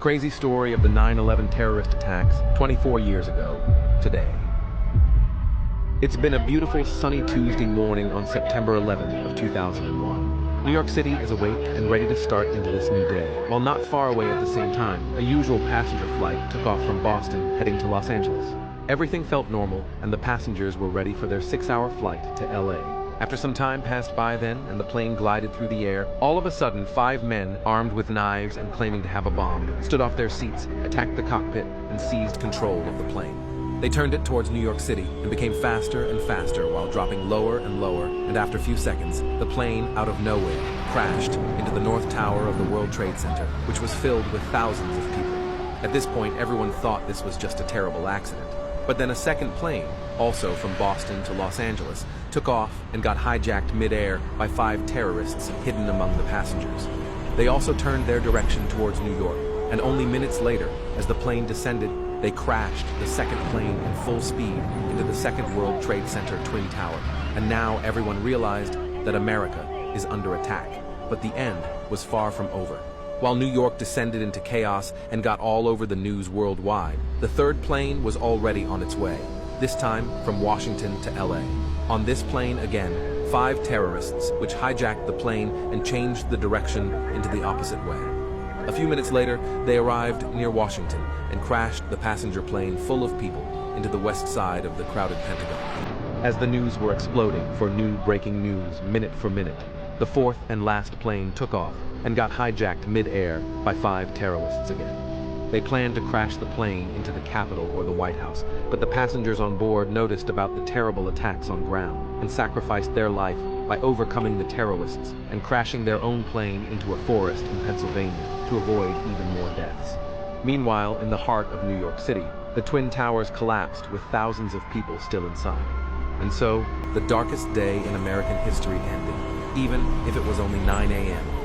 crazy story of the 9/11 terrorist attacks 24 years ago, today. It's been a beautiful sunny Tuesday morning on September 11th of 2001. New York City is awake and ready to start into this new day. While not far away at the same time, a usual passenger flight took off from Boston heading to Los Angeles. Everything felt normal and the passengers were ready for their 6-hour flight to LA. After some time passed by then and the plane glided through the air, all of a sudden 5 men, armed with knives and claiming to have a bomb, stood off their seats, attacked the cockpit, and seized control of the plane. They turned it towards New York City and became faster and faster while dropping lower and lower, and after a few seconds, the plane, out of nowhere, crashed into the North Tower of the World Trade Center, which was filled with thousands of people. At this point, everyone thought this was just a terrible accident. But then a second plane, also from Boston to Los Angeles, took off and got hijacked mid-air by 5 terrorists hidden among the passengers. They also turned their direction towards New York, and only minutes later, as the plane descended, they crashed the second plane in full speed into the second World Trade Center Twin Tower. And now everyone realized that America is under attack. But the end was far from over. While New York descended into chaos and got all over the news worldwide, the third plane was already on its way, this time from Washington to LA. On this plane again, 5 terrorists which hijacked the plane and changed the direction into the opposite way. A few minutes later, they arrived near Washington and crashed the passenger plane full of people into the west side of the crowded Pentagon. As the news were exploding for new breaking news minute for minute, the 4th and last plane took off and got hijacked mid-air by 5 terrorists again. They planned to crash the plane into the Capitol or the White House, but the passengers on board noticed about the terrible attacks on ground and sacrificed their life by overcoming the terrorists and crashing their own plane into a forest in Pennsylvania to avoid even more deaths. Meanwhile, in the heart of New York City, the Twin Towers collapsed with thousands of people still inside. And so, the darkest day in American history ended, even if it was only 9 a.m.